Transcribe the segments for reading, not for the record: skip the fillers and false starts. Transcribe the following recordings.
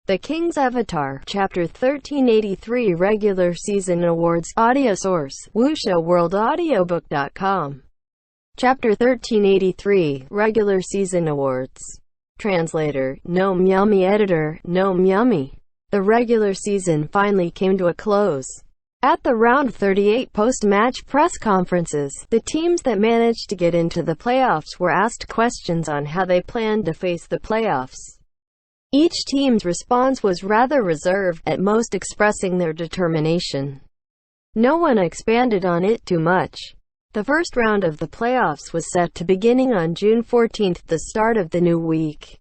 The King's Avatar, Chapter 1383 Regular Season Awards. Audio source, WuxaWorldAudiobook.com. Chapter 1383, Regular Season Awards. Translator, Gnome Yummy. Editor, Gnome Yummy. The regular season finally came to a close. At the round 38 post-match press conferences, the teams that managed to get into the playoffs were asked questions on how they planned to face the playoffs. Each team's response was rather reserved, at most expressing their determination. No one expanded on it too much. The first round of the playoffs was set to beginning on June 14, the start of the new week.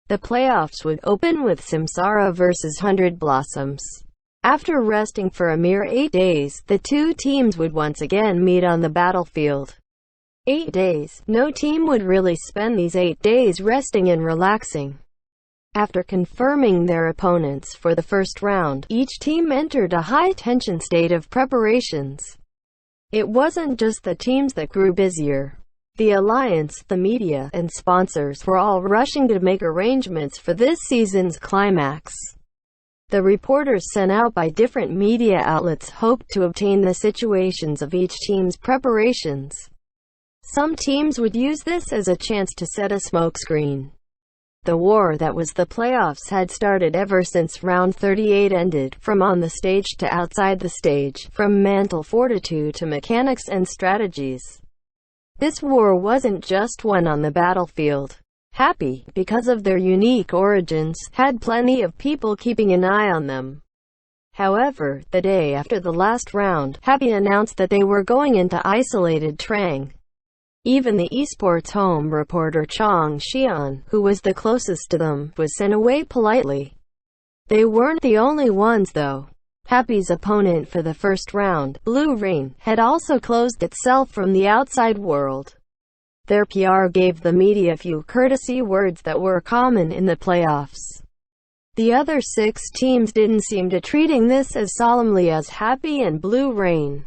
The playoffs would open with Samsara vs. 100 Blossoms. After resting for a mere 8 days, the two teams would once again meet on the battlefield. 8 days. No team would really spend these 8 days resting and relaxing. After confirming their opponents for the first round, each team entered a high-tension state of preparations. It wasn't just the teams that grew busier. The alliance, the media, and sponsors were all rushing to make arrangements for this season's climax. The reporters sent out by different media outlets hoped to obtain the situations of each team's preparations. Some teams would use this as a chance to set a smokescreen. The war that was the playoffs had started ever since round 38 ended, from on the stage to outside the stage, from mental fortitude to mechanics and strategies. This war wasn't just won on the battlefield. Happy, because of their unique origins, had plenty of people keeping an eye on them. However, the day after the last round, Happy announced that they were going into isolated training. Even the esports home reporter Chong Xian, who was the closest to them, was sent away politely. They weren't the only ones though. Happy's opponent for the first round, Blue Rain, had also closed itself from the outside world. Their PR gave the media few courtesy words that were common in the playoffs. The other 6 teams didn't seem to treating this as solemnly as Happy and Blue Rain.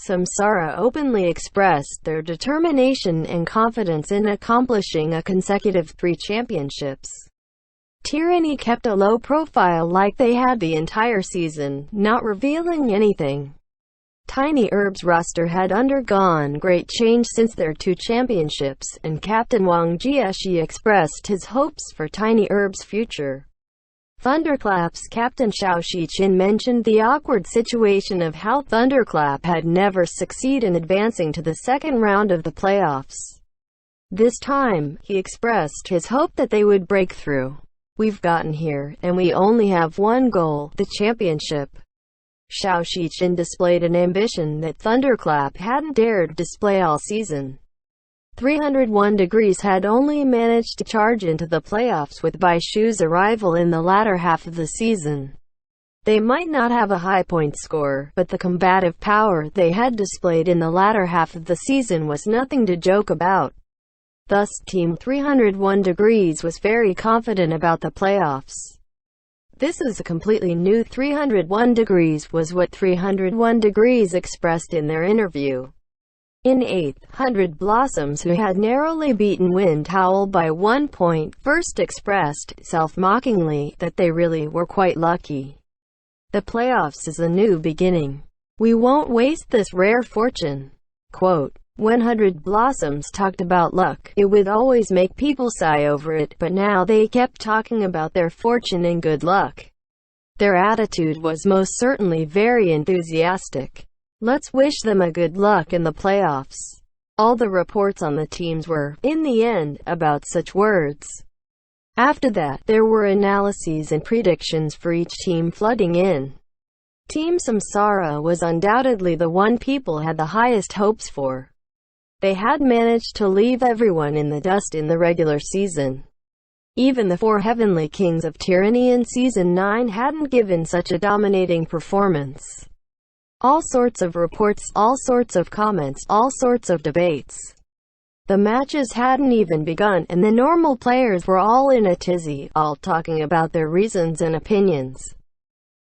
Samsara openly expressed their determination and confidence in accomplishing a consecutive 3 championships. Tyranny kept a low profile like they had the entire season, not revealing anything. Tiny Herb's roster had undergone great change since their 2 championships, and Captain Wang Jieshi expressed his hopes for Tiny Herb's future. Thunderclap's captain Xiao Shichin mentioned the awkward situation of how Thunderclap had never succeeded in advancing to the second round of the playoffs. This time, he expressed his hope that they would break through. "We've gotten here, and we only have one goal, the championship." Xiao Shichin displayed an ambition that Thunderclap hadn't dared display all season. 301 Degrees had only managed to charge into the playoffs with Bai Shu's arrival in the latter half of the season. They might not have a high point score, but the combative power they had displayed in the latter half of the season was nothing to joke about. Thus, Team 301 Degrees was very confident about the playoffs. "This is a completely new 301 Degrees," was what 301 Degrees expressed in their interview. In 8th, 100 Blossoms, who had narrowly beaten Wind Howl by 1 point, first expressed, self-mockingly, that they really were quite lucky. "The playoffs is a new beginning. We won't waste this rare fortune." Quote, "When 100 Blossoms talked about luck, it would always make people sigh over it, but now they kept talking about their fortune and good luck. Their attitude was most certainly very enthusiastic. Let's wish them a good luck in the playoffs." All the reports on the teams were, in the end, about such words. After that, there were analyses and predictions for each team flooding in. Team Samsara was undoubtedly the one people had the highest hopes for. They had managed to leave everyone in the dust in the regular season. Even the 4 Heavenly Kings of Tyranny in Season 9 hadn't given such a dominating performance. All sorts of reports, all sorts of comments, all sorts of debates. The matches hadn't even begun, and the normal players were all in a tizzy, all talking about their reasons and opinions.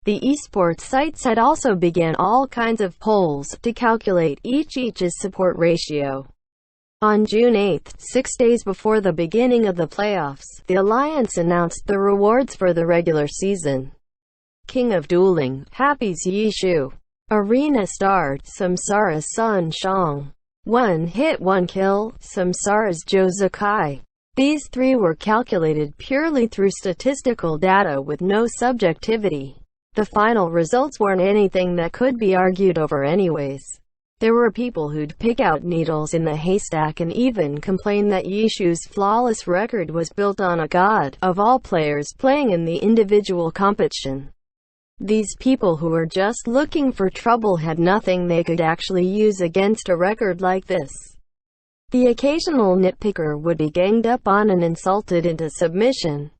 The esports sites had also began all kinds of polls to calculate each's support ratio. On June 8, 6 days before the beginning of the playoffs, the Alliance announced the rewards for the regular season. King of Dueling, Happy's Yishu. Arena Star, Samsara's Sun Shang. One Hit One Kill, Samsara's Zhou Zakai. These three were calculated purely through statistical data with no subjectivity. The final results weren't anything that could be argued over anyways. There were people who'd pick out needles in the haystack and even complain that Yishu's flawless record was built on a god of all players playing in the individual competition. These people who were just looking for trouble had nothing they could actually use against a record like this. The occasional nitpicker would be ganged up on and insulted into submission.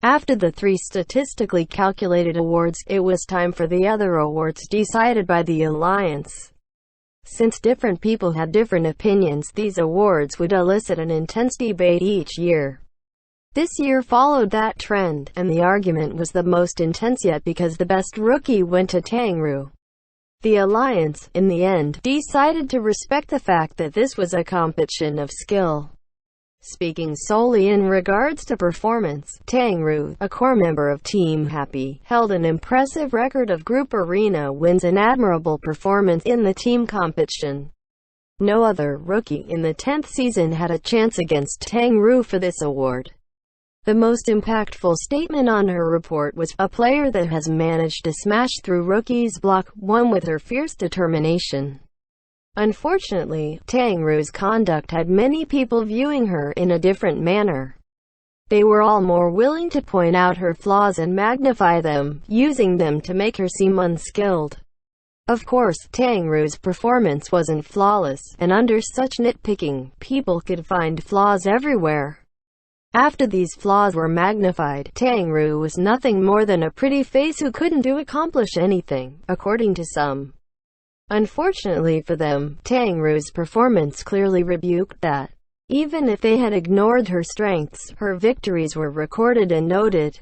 After the three statistically calculated awards, it was time for the other awards decided by the Alliance. Since different people had different opinions, these awards would elicit an intense debate each year. This year followed that trend, and the argument was the most intense yet because the best rookie went to Tangru. The Alliance, in the end, decided to respect the fact that this was a competition of skill. Speaking solely in regards to performance, Tangru, a core member of Team Happy, held an impressive record of group arena wins and admirable performance in the team competition. No other rookie in the 10th season had a chance against Tangru for this award. The most impactful statement on her report was, "A player that has managed to smash through rookies' block, one with her fierce determination." Unfortunately, Tangru's conduct had many people viewing her in a different manner. They were all more willing to point out her flaws and magnify them, using them to make her seem unskilled. Of course, Tangru's performance wasn't flawless, and under such nitpicking, people could find flaws everywhere. After these flaws were magnified, Tangru was nothing more than a pretty face who couldn't accomplish anything, according to some. Unfortunately for them, Tangru's performance clearly rebuked that. Even if they had ignored her strengths, her victories were recorded and noted.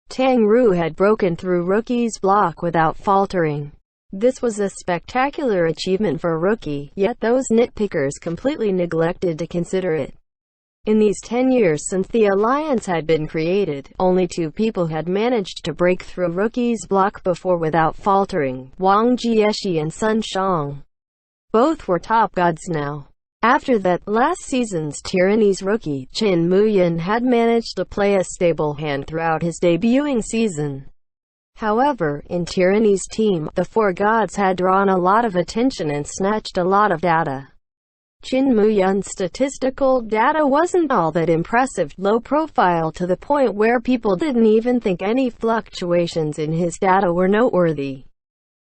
Tangru had broken through rookies' block without faltering. This was a spectacular achievement for a rookie, yet those nitpickers completely neglected to consider it. In these 10 years since the Alliance had been created, only two people had managed to break through rookie's block before without faltering: Wang Jieshi and Sun Shang. Both were top gods now. After that, last season's Tyranny's rookie, Qin Muyan, had managed to play a stable hand throughout his debuting season. However, in Tyranny's team, the four gods had drawn a lot of attention and snatched a lot of data. Qin Muyan's statistical data wasn't all that impressive, low profile to the point where people didn't even think any fluctuations in his data were noteworthy.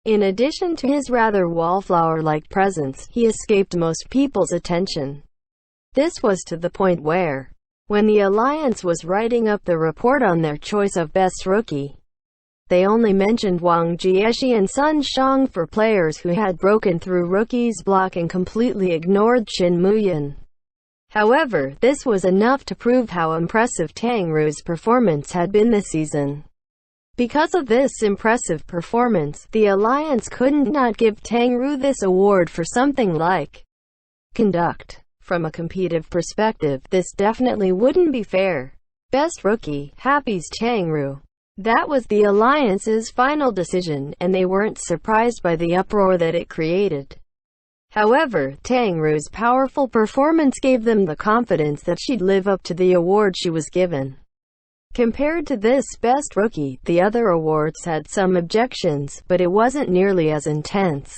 In addition to his rather wallflower-like presence, he escaped most people's attention. This was to the point where, when the Alliance was writing up the report on their choice of best rookie, they only mentioned Wang Jieshi and Sun Shang for players who had broken through rookie's block and completely ignored Qin Muyan. However, this was enough to prove how impressive Tangru's performance had been this season. Because of this impressive performance, the Alliance couldn't not give Tangru this award for something like conduct. From a competitive perspective, this definitely wouldn't be fair. Best rookie, Happy's Tangru. That was the Alliance's final decision, and they weren't surprised by the uproar that it created. However, Tangru's powerful performance gave them the confidence that she'd live up to the award she was given. Compared to this best rookie, the other awards had some objections, but it wasn't nearly as intense.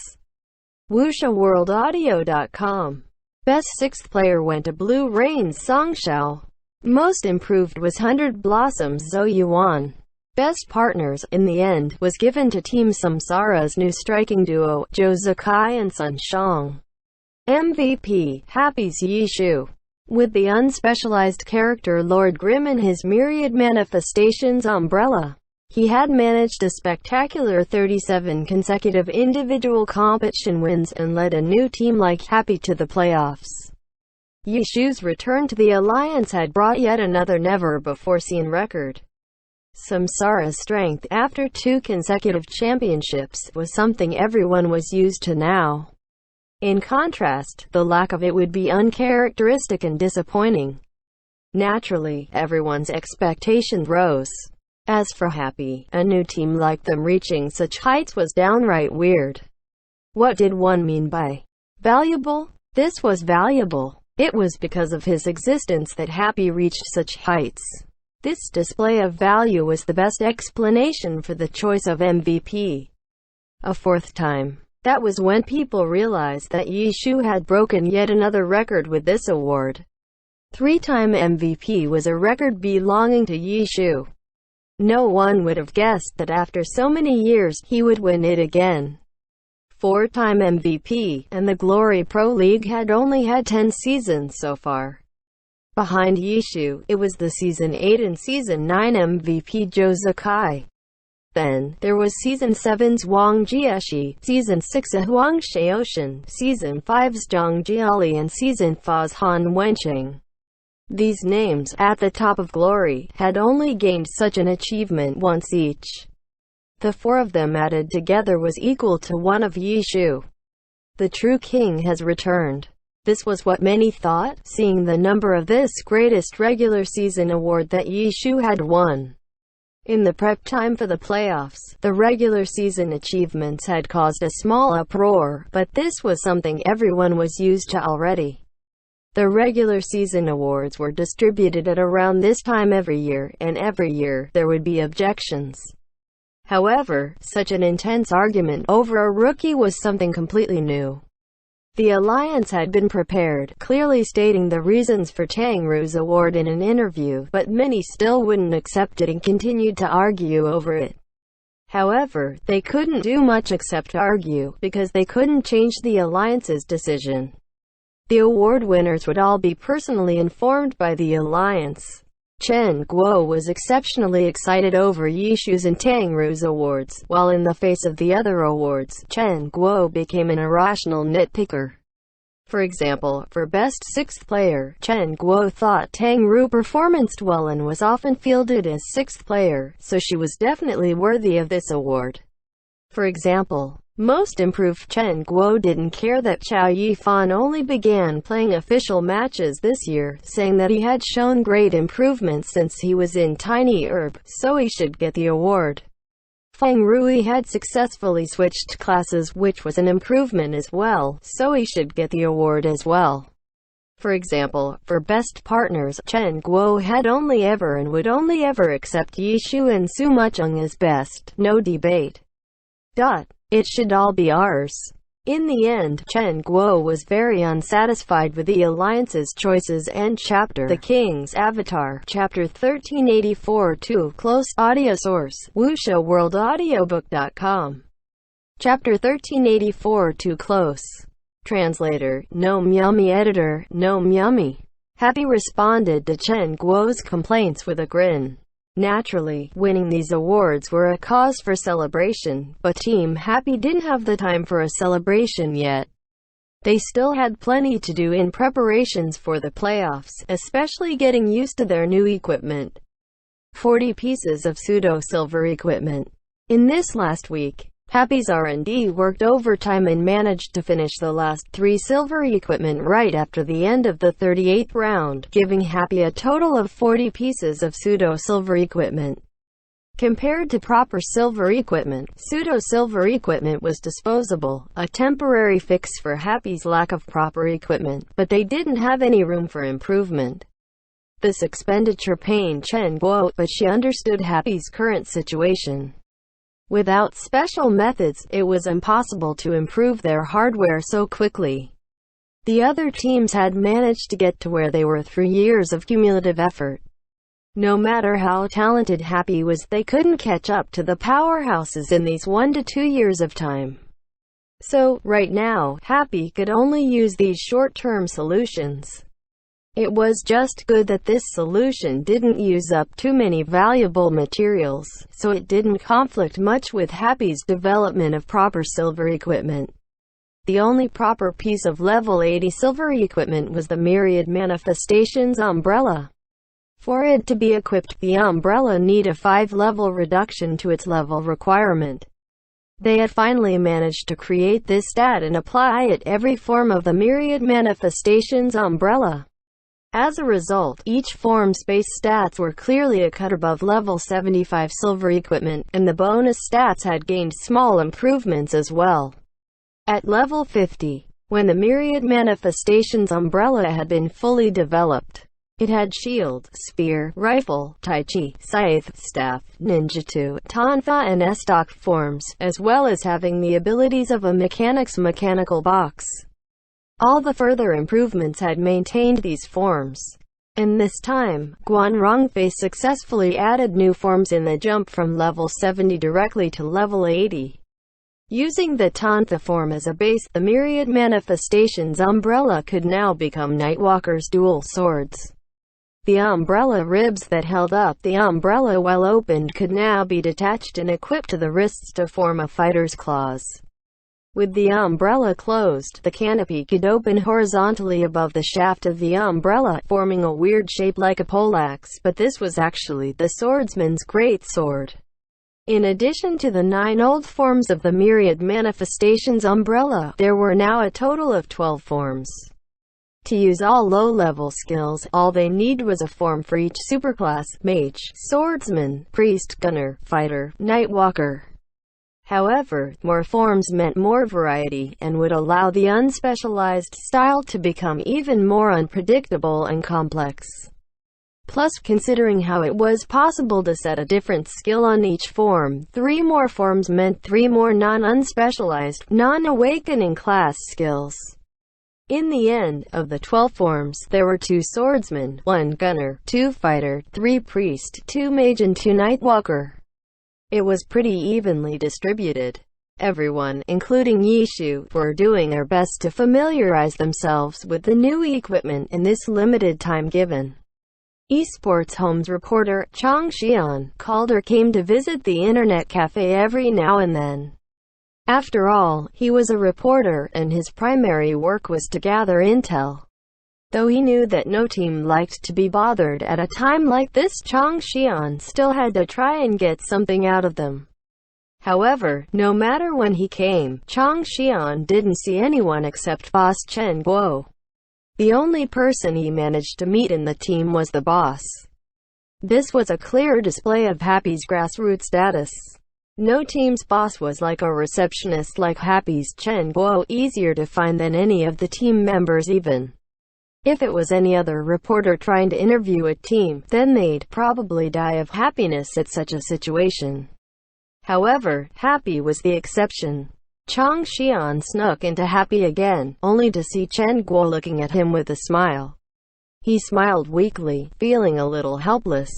WuxiaWorldAudio.com. Best sixth player went to Blue Rain's Songshao. Most improved was 100 Blossoms' Zhou Yuan. Best partners, in the end, was given to Team Samsara's new striking duo, Zhou Zakai and Sun Shang. MVP, Happy's Yishu. With the unspecialized character Lord Grimm and his myriad manifestations umbrella, he had managed a spectacular 37 consecutive individual competition wins and led a new team like Happy to the playoffs. Yishu's return to the Alliance had brought yet another never-before-seen record. Samsara's strength after 2 consecutive championships was something everyone was used to now. In contrast, the lack of it would be uncharacteristic and disappointing. Naturally, everyone's expectations rose. As for Happy, a new team like them reaching such heights was downright weird. What did one mean by valuable? This was valuable. It was because of his existence that Happy reached such heights. This display of value was the best explanation for the choice of MVP. A fourth time. That was when people realized that Yishu had broken yet another record with this award. Three-time MVP was a record belonging to Yishu. No one would have guessed that after so many years, he would win it again. Four-time MVP, and the Glory Pro League had only had 10 seasons so far. Behind Yishu, it was the Season 8 and Season 9 MVP Joe Sakai. Then, there was Season 7's Wang Jieshi, Season 6's Huang Xiaoshan, Season 5's Zhang Jiali and Season 4's Han Wenqing. These names, at the top of glory, had only gained such an achievement once each. The four of them added together was equal to one of Yishu. The true king has returned. This was what many thought, seeing the number of this greatest regular season award that Yishu had won. In the prep time for the playoffs, the regular season achievements had caused a small uproar, but this was something everyone was used to already. The regular season awards were distributed at around this time every year, and every year, there would be objections. However, such an intense argument over a rookie was something completely new. The alliance had been prepared, clearly stating the reasons for Tang Ru's award in an interview, but many still wouldn't accept it and continued to argue over it. However, they couldn't do much except argue, because they couldn't change the alliance's decision. The award winners would all be personally informed by the alliance. Chen Guo was exceptionally excited over Yishu's and Tang Ru's awards, while in the face of the other awards, Chen Guo became an irrational nitpicker. For example, for Best Sixth Player, Chen Guo thought Tang Ru performed well and was often fielded as sixth player, so she was definitely worthy of this award. For example, Most Improved Chen Guo didn't care that Chao Yifan only began playing official matches this year, saying that he had shown great improvement since he was in Tiny Herb, so he should get the award. Feng Rui had successfully switched classes, which was an improvement as well, so he should get the award as well. For example, for Best Partners, Chen Guo had only ever and would only ever accept Yishu and Su Mucheng as best, no debate. It should all be ours. In the end, Chen Guo was very unsatisfied with the alliance's choices and Chapter The King's Avatar, Chapter 1384 2 Close Audio Source, WuXiaWorldAudiobook.com. Chapter 1384 Too Close. Translator, No Myummy. Editor, No Myummy. Happy responded to Chen Guo's complaints with a grin. Naturally, winning these awards were a cause for celebration, but Team Happy didn't have the time for a celebration yet. They still had plenty to do in preparations for the playoffs, especially getting used to their new equipment. 40 pieces of pseudo-silver equipment. In this last week, Happy's R&D worked overtime and managed to finish the last 3 silver equipment right after the end of the 38th round, giving Happy a total of 40 pieces of pseudo-silver equipment. Compared to proper silver equipment, pseudo-silver equipment was disposable, a temporary fix for Happy's lack of proper equipment, but they didn't have any room for improvement. This expenditure pained Chen Guo, but she understood Happy's current situation. Without special methods, it was impossible to improve their hardware so quickly. The other teams had managed to get to where they were through years of cumulative effort. No matter how talented Happy was, they couldn't catch up to the powerhouses in these 1 to 2 years of time. So, right now, Happy could only use these short-term solutions. It was just good that this solution didn't use up too many valuable materials, so it didn't conflict much with Happy's development of proper silver equipment. The only proper piece of level 80 silver equipment was the Myriad Manifestations umbrella. For it to be equipped, the umbrella need a 5-level reduction to its level requirement. They had finally managed to create this stat and apply it every form of the myriad manifestations umbrella. As a result, each form's base stats were clearly a cut above level 75 silver equipment, and the bonus stats had gained small improvements as well. At level 50, when the myriad manifestations umbrella had been fully developed, it had shield, spear, rifle, tai chi, scythe, staff, ninjutsu, tonfa and stock forms, as well as having the abilities of a mechanic's mechanical box. All the further improvements had maintained these forms. And this time, Guan Rongfei successfully added new forms in the jump from level 70 directly to level 80. Using the Tonfa form as a base, the myriad manifestations umbrella could now become Nightwalker's dual swords. The umbrella ribs that held up the umbrella while opened could now be detached and equipped to the wrists to form a fighter's claws. With the umbrella closed, the canopy could open horizontally above the shaft of the umbrella, forming a weird shape like a poleaxe, but this was actually the swordsman's great sword. In addition to the 9 old forms of the myriad manifestations umbrella, there were now a total of 12 forms. To use all low-level skills, all they need was a form for each superclass: mage, swordsman, priest, gunner, fighter, nightwalker. However, more forms meant more variety, and would allow the unspecialized style to become even more unpredictable and complex. Plus, considering how it was possible to set a different skill on each form, 3 more forms meant 3 more non-unspecialized, non-awakening class skills. In the end, of the 12 forms, there were 2 swordsmen, 1 gunner, 2 fighter, 3 priest, 2 mage and 2 nightwalker. It was pretty evenly distributed. Everyone, including Yishu, were doing their best to familiarize themselves with the new equipment in this limited time given. Esports Home's reporter, Chang Xian, called or came to visit the internet cafe every now and then. After all, he was a reporter, and his primary work was to gather intel. Though he knew that no team liked to be bothered at a time like this, Chang Xian still had to try and get something out of them. However, no matter when he came, Chang Xian didn't see anyone except boss Chen Guo. The only person he managed to meet in the team was the boss. This was a clear display of Happy's grassroots status. No team's boss was like a receptionist like Happy's Chen Guo, easier to find than any of the team members even. If it was any other reporter trying to interview a team, then they'd probably die of happiness at such a situation. However, Happy was the exception. Chang Xian snuck into Happy again, only to see Chen Guo looking at him with a smile. He smiled weakly, feeling a little helpless.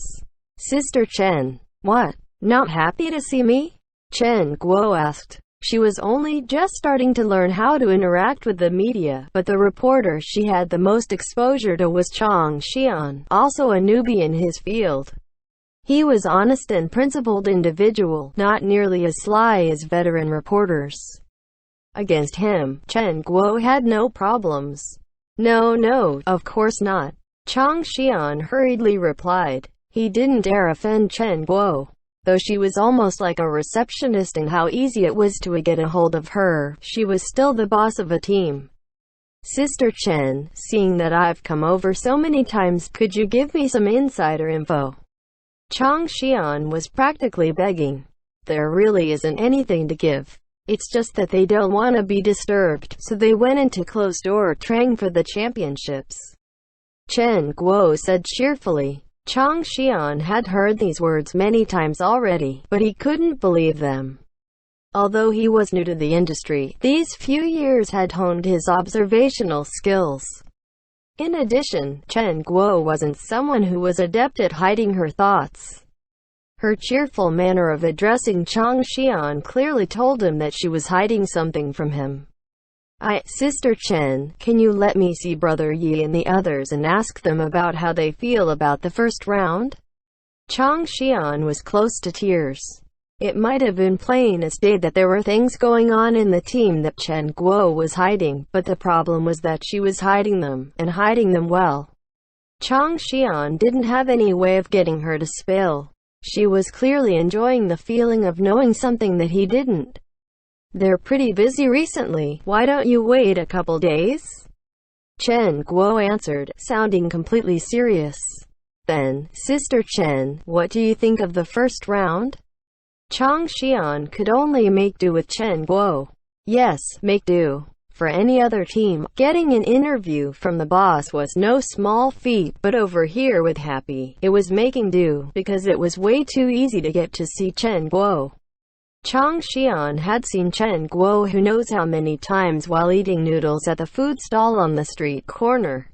"Sister Chen, what? Not happy to see me?" Chen Guo asked. She was only just starting to learn how to interact with the media, but the reporter she had the most exposure to was Chang Xian, also a newbie in his field. He was honest and principled individual, not nearly as sly as veteran reporters. Against him, Chen Guo had no problems. No, of course not," Chang Xian hurriedly replied. He didn't dare offend Chen Guo. Though she was almost like a receptionist in how easy it was to get a hold of her, she was still the boss of a team. "Sister Chen, seeing that I've come over so many times, could you give me some insider info?" Chang Xian was practically begging. There really isn't anything to give. It's just that they don't want to be disturbed, so they went into closed-door training for the championships," Chen Guo said cheerfully. Chang Xian had heard these words many times already, but he couldn't believe them. Although he was new to the industry, these few years had honed his observational skills. In addition, Chen Guo wasn't someone who was adept at hiding her thoughts. Her cheerful manner of addressing Chang Xian clearly told him that she was hiding something from him. Sister Chen, can you let me see Brother Yi and the others and ask them about how they feel about the first round?" Chang Xian was close to tears. It might have been plain as day that there were things going on in the team that Chen Guo was hiding, but the problem was that she was hiding them, and hiding them well. Chang Xian didn't have any way of getting her to spill. She was clearly enjoying the feeling of knowing something that he didn't. They're pretty busy recently. Why don't you wait a couple days? Chen Guo answered, sounding completely serious. Then, Sister Chen, what do you think of the first round? Chang Xian could only make do with Chen Guo. Yes, make do. For any other team, getting an interview from the boss was no small feat, but over here with Happy, it was making do, because it was way too easy to get to see Chen Guo. Chang Xian had seen Chen Guo who knows how many times while eating noodles at the food stall on the street corner.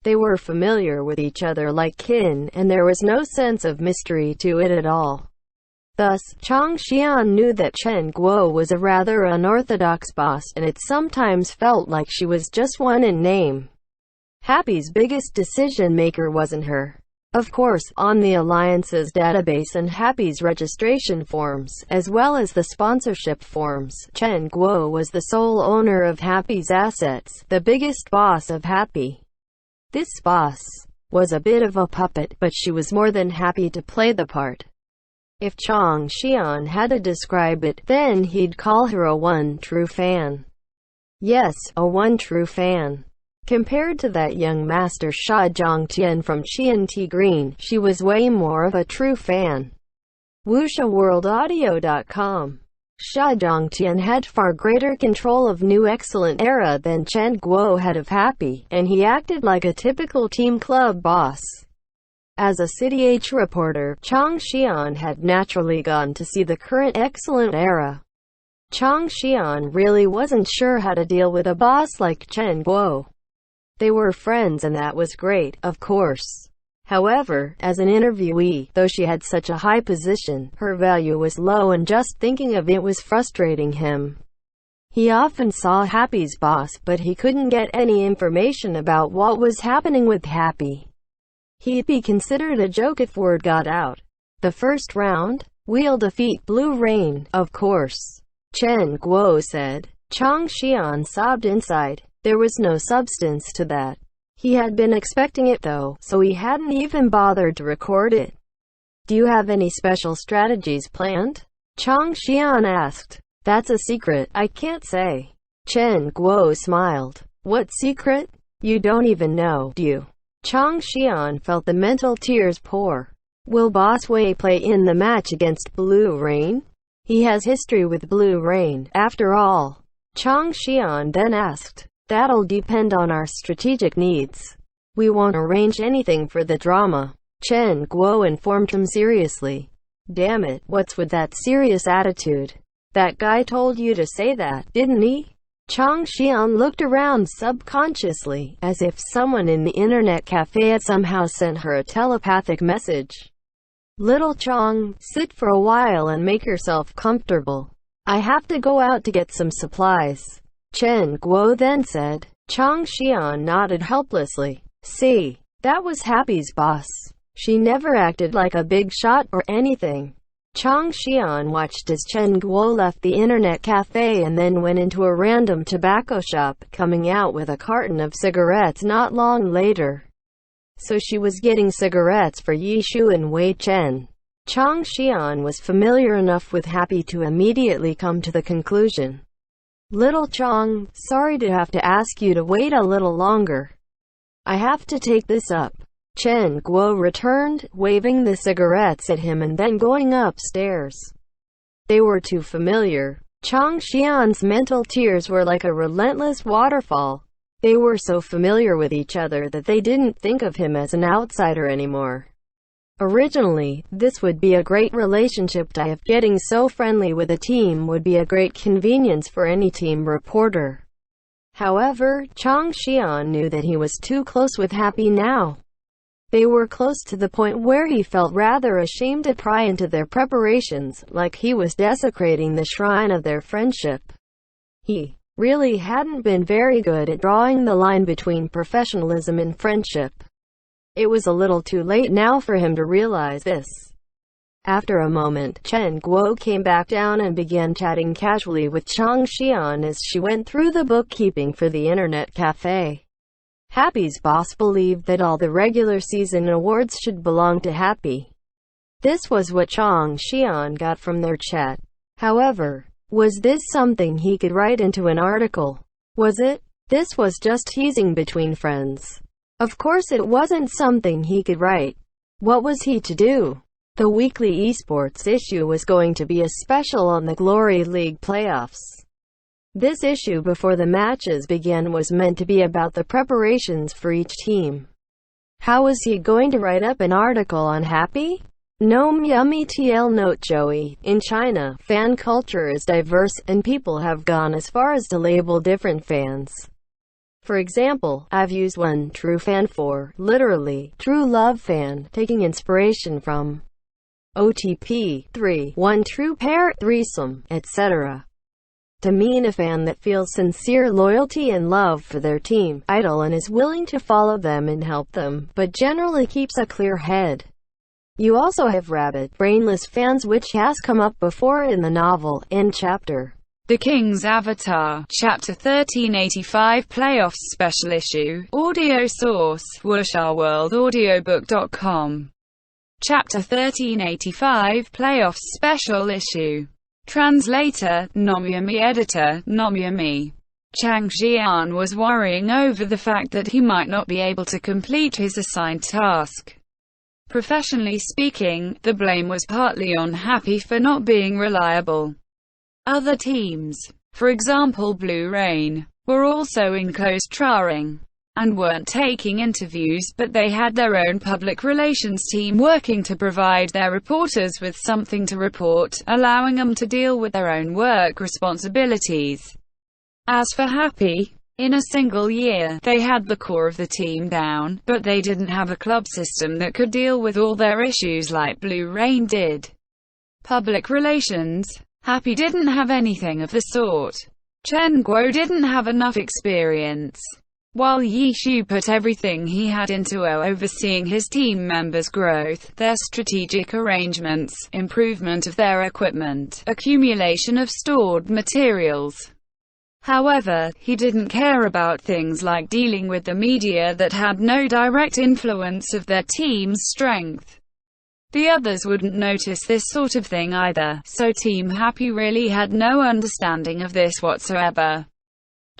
They were familiar with each other like kin, and there was no sense of mystery to it at all. Thus, Chang Xian knew that Chen Guo was a rather unorthodox boss, and it sometimes felt like she was just one in name. Happy's biggest decision-maker wasn't her. Of course, on the Alliance's database and Happy's registration forms, as well as the sponsorship forms, Chen Guo was the sole owner of Happy's assets, the biggest boss of Happy. This boss was a bit of a puppet, but she was more than happy to play the part. If Chang Xian had to describe it, then he'd call her a one true fan. Yes, a one true fan. Compared to that young master Sha Zhongtian from Qianti Green, she was way more of a true fan. WuxiaWorldAudio.com. Sha Zhongtian had far greater control of New Excellent Era than Chen Guo had of Happy, and he acted like a typical team club boss. As a City H reporter, Chang Xian had naturally gone to see the current Excellent Era. Chang Xian really wasn't sure how to deal with a boss like Chen Guo. They were friends and that was great, of course. However, as an interviewee, though she had such a high position, her value was low and just thinking of it was frustrating him. He often saw Happy's boss, but he couldn't get any information about what was happening with Happy. He'd be considered a joke if word got out. The first round? We'll defeat Blue Rain, of course, Chen Guo said. Chang Xian sobbed inside. There was no substance to that. He had been expecting it though, so he hadn't even bothered to record it. Do you have any special strategies planned? Chang Xian asked. That's a secret, I can't say. Chen Guo smiled. What secret? You don't even know, do you? Chang Xian felt the mental tears pour. Will Boss Wei play in the match against Blue Rain? He has history with Blue Rain, after all. Chang Xian then asked. That'll depend on our strategic needs. We won't arrange anything for the drama, Chen Guo informed him seriously. Damn it, what's with that serious attitude? That guy told you to say that, didn't he? Chang Xian looked around subconsciously, as if someone in the internet cafe had somehow sent her a telepathic message. Little Chang, sit for a while and make yourself comfortable. I have to go out to get some supplies, Chen Guo then said. Chang Xian nodded helplessly. See, that was Happy's boss. She never acted like a big shot or anything. Chang Xian watched as Chen Guo left the internet cafe and then went into a random tobacco shop, coming out with a carton of cigarettes not long later. So she was getting cigarettes for Yi Shu and Wei Chen. Chang Xian was familiar enough with Happy to immediately come to the conclusion. Little Chang, sorry to have to ask you to wait a little longer. I have to take this up, Chen Guo returned, waving the cigarettes at him and then going upstairs. They were too familiar. Chang Xian's mental tears were like a relentless waterfall. They were so familiar with each other that they didn't think of him as an outsider anymore. Originally, this would be a great relationship to have. Getting so friendly with a team would be a great convenience for any team reporter. However, Chang Xian knew that he was too close with Happy now. They were close to the point where he felt rather ashamed to pry into their preparations, like he was desecrating the shrine of their friendship. He really hadn't been very good at drawing the line between professionalism and friendship. It was a little too late now for him to realize this. After a moment, Chen Guo came back down and began chatting casually with Chang Xian as she went through the bookkeeping for the internet cafe. Happy's boss believed that all the regular season awards should belong to Happy. This was what Chang Xian got from their chat. However, Was this something he could write into an article? Was it? This was just teasing between friends. Of course it wasn't something he could write. What was he to do? The weekly esports issue was going to be a special on the Glory League playoffs. This issue before the matches began was meant to be about the preparations for each team. How was he going to write up an article on Happy? No yummy TL note Joey. In China, fan culture is diverse, and people have gone as far as to label different fans. For example, I've used one true fan for, literally, true love fan, taking inspiration from OTP, 3, one true pair, threesome, etc. to mean a fan that feels sincere loyalty and love for their team, idol and is willing to follow them and help them, but generally keeps a clear head. You also have rabid, brainless fans, which has come up before in the novel, End Chapter. The King's Avatar, Chapter 1385 Playoffs Special Issue, Audio Source, WuxaWorldAudiobook.com. Chapter 1385 Playoffs Special Issue. Translator, Nomyami. Editor, Nomyami. Chang Xian was worrying over the fact that he might not be able to complete his assigned task. Professionally speaking, the blame was partly on Happy for not being reliable. Other teams, for example Blue Rain, were also in close training, and weren't taking interviews, but they had their own public relations team working to provide their reporters with something to report, allowing them to deal with their own work responsibilities. As for Happy, in a single year, they had the core of the team down, but they didn't have a club system that could deal with all their issues like Blue Rain did. Public relations. Happy didn't have anything of the sort. Chen Guo didn't have enough experience. While Yi Shu put everything he had into overseeing his team members' growth, their strategic arrangements, improvement of their equipment, accumulation of stored materials. However, he didn't care about things like dealing with the media that had no direct influence of their team's strength. The others wouldn't notice this sort of thing either, so Team Happy really had no understanding of this whatsoever.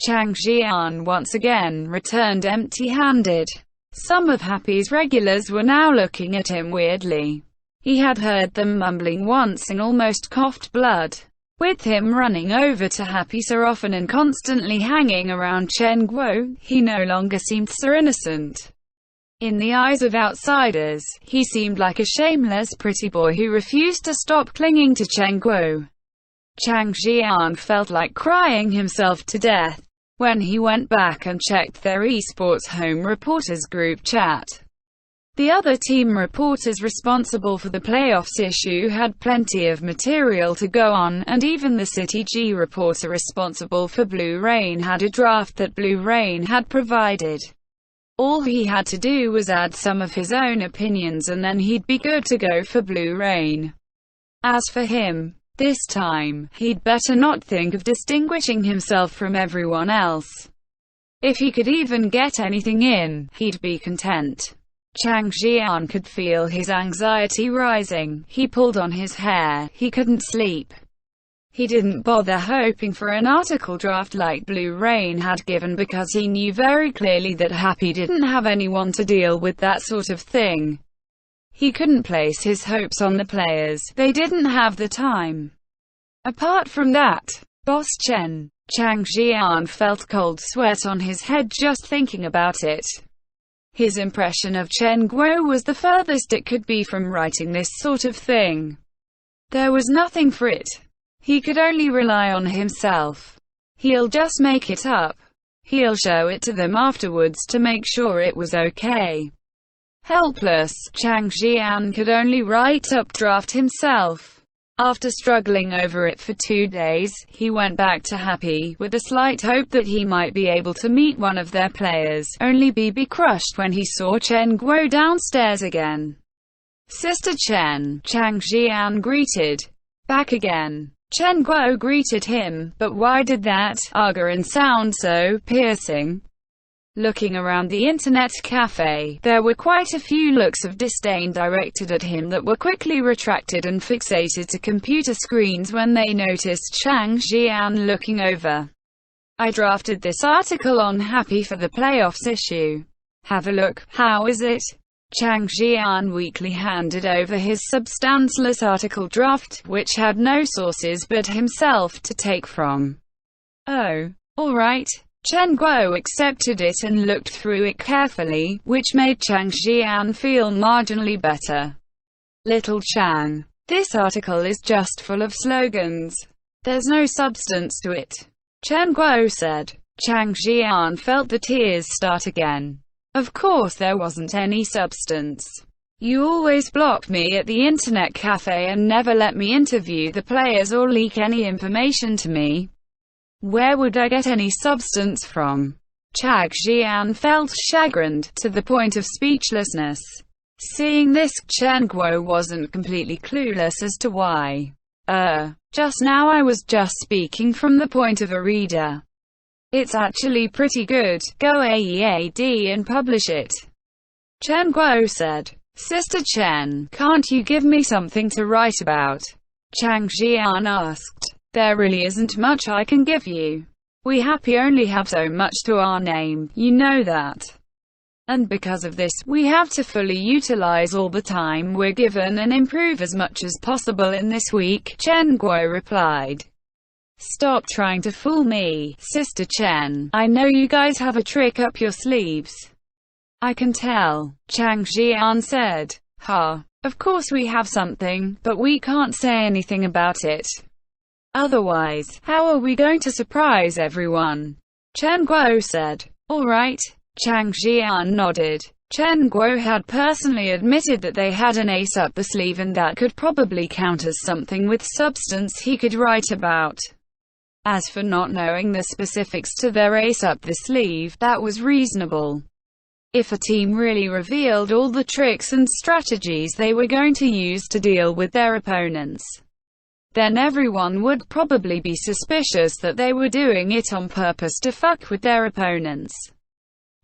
Chang Xian once again returned empty-handed. Some of Happy's regulars were now looking at him weirdly. He had heard them mumbling once and almost coughed blood. With him running over to Happy so often and constantly hanging around Chen Guo, he no longer seemed so innocent. In the eyes of outsiders, he seemed like a shameless pretty boy who refused to stop clinging to Chen Guo. Chang Xian felt like crying himself to death when he went back and checked their esports home reporters group chat. The other team reporters responsible for the playoffs issue had plenty of material to go on, and even the City G reporter responsible for Blue Rain had a draft that Blue Rain had provided. All he had to do was add some of his own opinions and then he'd be good to go for Blue Rain. As for him, this time, he'd better not think of distinguishing himself from everyone else. If he could even get anything in, he'd be content. Chang Xian could feel his anxiety rising. He pulled on his hair. He couldn't sleep. He didn't bother hoping for an article draft like Blue Rain had given because he knew very clearly that Happy didn't have anyone to deal with that sort of thing. He couldn't place his hopes on the players. They didn't have the time. Apart from that, Boss Chen, Chang Xian felt cold sweat on his head just thinking about it. His impression of Chen Guo was the furthest it could be from writing this sort of thing. There was nothing for it. He could only rely on himself. He'll just make it up. He'll show it to them afterwards to make sure it was okay. Helpless, Chang Xian could only write up draft himself. After struggling over it for 2 days, he went back to Happy, with a slight hope that he might be able to meet one of their players, only be crushed when he saw Chen Guo downstairs again. Sister Chen, Chang Xian greeted. Back again. Chen Guo greeted him, but why did that Agarin sound so piercing? Looking around the internet cafe, there were quite a few looks of disdain directed at him that were quickly retracted and fixated to computer screens when they noticed Chang Jian looking over. I drafted this article on Happy for the playoffs issue. Have a look, how is it? Chang Jian weakly handed over his substanceless article draft, which had no sources but himself to take from. Oh, all right. Chen Guo accepted it and looked through it carefully, which made Chang Jian feel marginally better. Little Chang, this article is just full of slogans. There's no substance to it, Chen Guo said. Chang Jian felt the tears start again. Of course there wasn't any substance. You always blocked me at the internet cafe and never let me interview the players or leak any information to me. Where would I get any substance from? Chang Jian felt chagrined, to the point of speechlessness. Seeing this, Chen Guo wasn't completely clueless as to why. Just now I was just speaking from the point of a reader. It's actually pretty good, go AEAD and publish it. Chen Guo said. Sister Chen, can't you give me something to write about? Chang Jian asked. There really isn't much I can give you. We Happy only have so much to our name, you know that. And because of this, we have to fully utilize all the time we're given and improve as much as possible in this week, Chen Guo replied. Stop trying to fool me, Sister Chen. I know you guys have a trick up your sleeves. I can tell, Chang Jian said. Of course we have something, but we can't say anything about it. Otherwise, how are we going to surprise everyone? Chen Guo said. All right. Chang Jian nodded. Chen Guo had personally admitted that they had an ace up the sleeve and that could probably count as something with substance he could write about. As for not knowing the specifics to their ace up the sleeve, that was reasonable. If a team really revealed all the tricks and strategies they were going to use to deal with their opponents, then everyone would probably be suspicious that they were doing it on purpose to fuck with their opponents.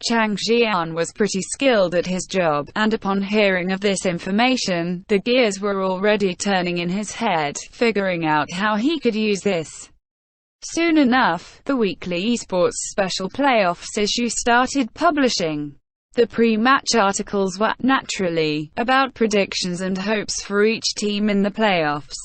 Chang Jian was pretty skilled at his job, and upon hearing of this information, the gears were already turning in his head, figuring out how he could use this. Soon enough, the weekly esports special playoffs issue started publishing. The pre-match articles were, naturally, about predictions and hopes for each team in the playoffs.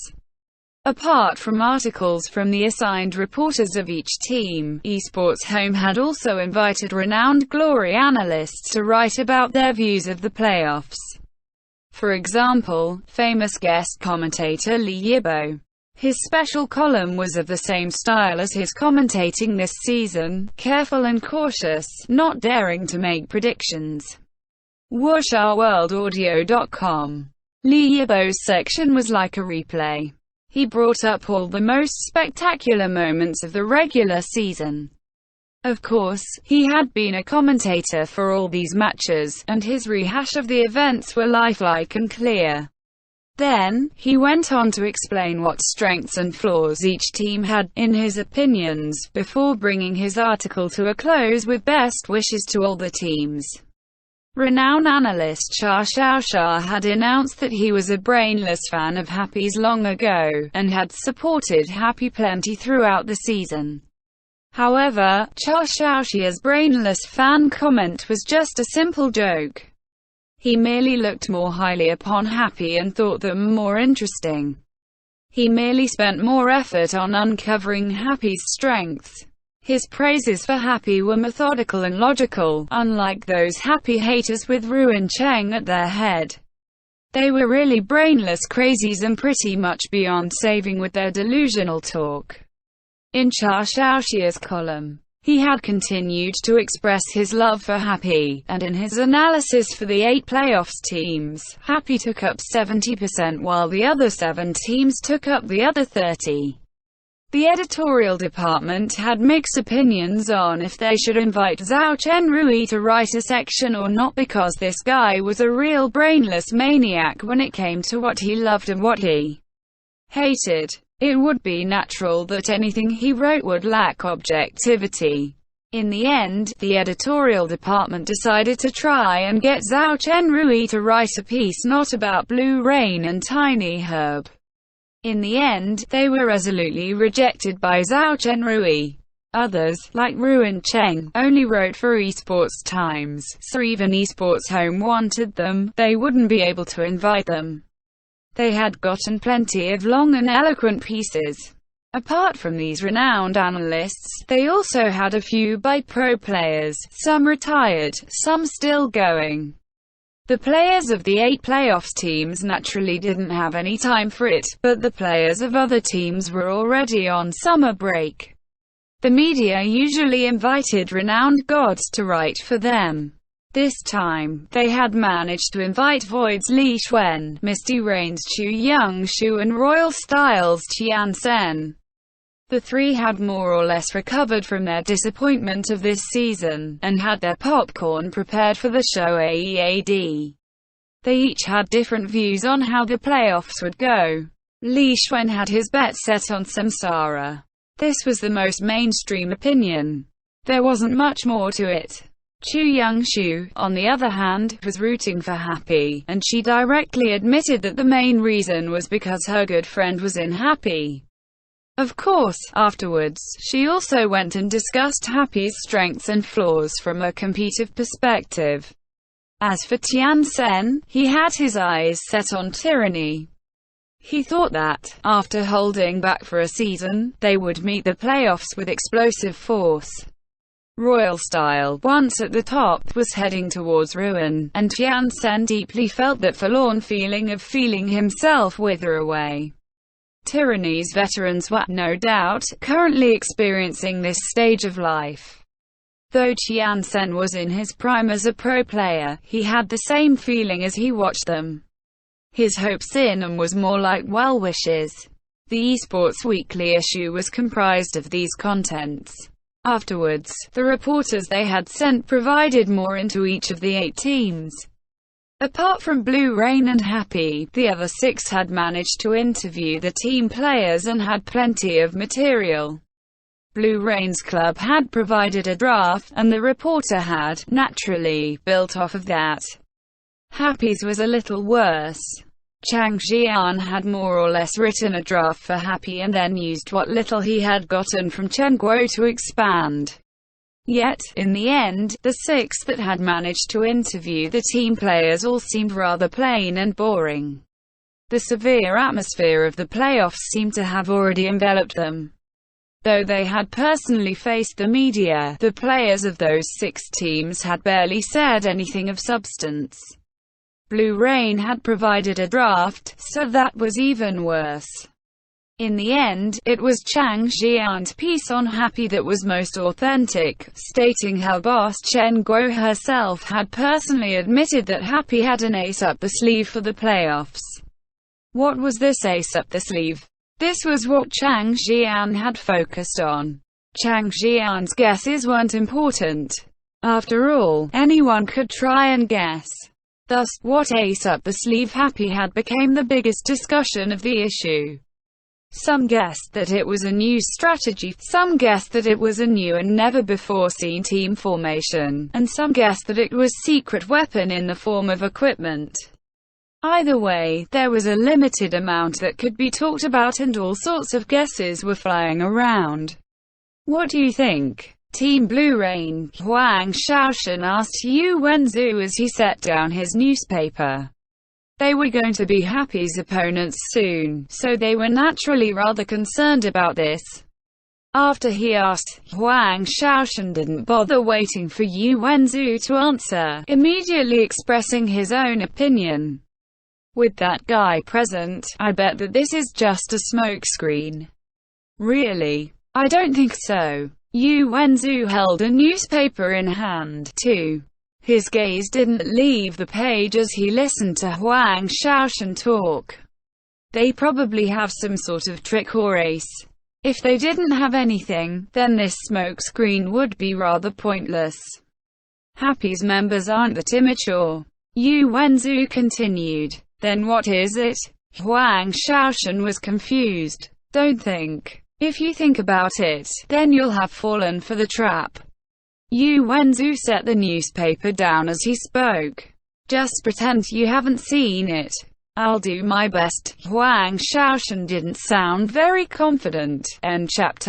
Apart from articles from the assigned reporters of each team, Esports Home had also invited renowned glory analysts to write about their views of the playoffs. For example, famous guest commentator Li Yibo. His special column was of the same style as his commentating this season, careful and cautious, not daring to make predictions. WuxaWorldAudio.com. Li Yibo's section was like a replay. He brought up all the most spectacular moments of the regular season. Of course, he had been a commentator for all these matches, and his rehash of the events were lifelike and clear. Then, he went on to explain what strengths and flaws each team had, in his opinions, before bringing his article to a close with best wishes to all the teams. Renowned analyst Xia Xiaoxia had announced that he was a brainless fan of Happy's long ago, and had supported Happy plenty throughout the season. However, Xia Xiaoxia's brainless fan comment was just a simple joke. He merely looked more highly upon Happy and thought them more interesting. He merely spent more effort on uncovering Happy's strengths. His praises for Happy were methodical and logical, unlike those Happy haters with Ruan Cheng at their head. They were really brainless crazies and pretty much beyond saving with their delusional talk. In Xia Xiaoxia's column, he had continued to express his love for Happy, and in his analysis for the 8 playoffs teams, Happy took up 70% while the other 7 teams took up the other 30%. The editorial department had mixed opinions on if they should invite Zhao Chenrui to write a section or not, because this guy was a real brainless maniac when it came to what he loved and what he hated. It would be natural that anything he wrote would lack objectivity. In the end, the editorial department decided to try and get Zhao Chenrui to write a piece not about Blue Rain and Tiny Herb. In the end, they were resolutely rejected by Zhao Chenrui. Others, like Ruan Cheng, only wrote for Esports Times, so even Esports Home wanted them, they wouldn't be able to invite them. They had gotten plenty of long and eloquent pieces. Apart from these renowned analysts, they also had a few by-pro players, some retired, some still going. The players of the 8 playoffs teams naturally didn't have any time for it, but the players of other teams were already on summer break. The media usually invited renowned gods to write for them. This time, they had managed to invite Void's Li Xuan, Misty Rain's Chu Youngshu and Royal Styles' Qian Sen. The three had more or less recovered from their disappointment of this season, and had their popcorn prepared for the show AEAD. They each had different views on how the playoffs would go. Li Xuan had his bet set on Samsara. This was the most mainstream opinion. There wasn't much more to it. Chu Youngshu, on the other hand, was rooting for Happy, and she directly admitted that the main reason was because her good friend was in Happy. Of course, afterwards, she also went and discussed Happy's strengths and flaws from a competitive perspective. As for Tian Sen, he had his eyes set on Tyranny. He thought that, after holding back for a season, they would meet the playoffs with explosive force. Royal Style, once at the top, was heading towards ruin, and Tian Sen deeply felt that forlorn feeling of feeling himself wither away. Tyranny's veterans were, no doubt, currently experiencing this stage of life. Though Tian Sen was in his prime as a pro player, he had the same feeling as he watched them. His hopes in them was more like well wishes. The Esports Weekly issue was comprised of these contents. Afterwards, the reporters they had sent provided more into each of the 8 teams. Apart from Blue Rain and Happy, the other 6 had managed to interview the team players and had plenty of material. Blue Rain's club had provided a draft, and the reporter had, naturally, built off of that. Happy's was a little worse. Chang Jian had more or less written a draft for Happy and then used what little he had gotten from Chen Guo to expand. Yet, in the end, the 6 that had managed to interview the team players all seemed rather plain and boring. The severe atmosphere of the playoffs seemed to have already enveloped them. Though they had personally faced the media, the players of those 6 teams had barely said anything of substance. Blue Rain had provided a draft, so that was even worse. In the end, it was Chang Jian's piece on Happy that was most authentic, stating how boss Chen Guo herself had personally admitted that Happy had an ace up the sleeve for the playoffs. What was this ace up the sleeve? This was what Chang Jian had focused on. Chang Jian's guesses weren't important. After all, anyone could try and guess. Thus, what ace up the sleeve Happy had became the biggest discussion of the issue. Some guessed that it was a new strategy, some guessed that it was a new and never-before-seen team formation, and some guessed that it was a secret weapon in the form of equipment. Either way, there was a limited amount that could be talked about and all sorts of guesses were flying around. What do you think? Team Blue Rain, Huang Shaoshan asked Yu Wenzhou as he set down his newspaper. They were going to be Happy's opponents soon, so they were naturally rather concerned about this. After he asked, Huang Shaoshan didn't bother waiting for Yu Wenzhou to answer, immediately expressing his own opinion. With that guy present, I bet that this is just a smokescreen. Really? I don't think so. Yu Wenzhou held a newspaper in hand, too. His gaze didn't leave the page as he listened to Huang Shaoshan talk. They probably have some sort of trick or ace. If they didn't have anything, then this smokescreen would be rather pointless. Happy's members aren't that immature. Yu Wenzhou continued. Then what is it? Huang Shaoshan was confused. Don't think. If you think about it, then you'll have fallen for the trap. Yu Wenzu set the newspaper down as he spoke. Just pretend you haven't seen it. I'll do my best. Huang Shaoshan didn't sound very confident. End chapter.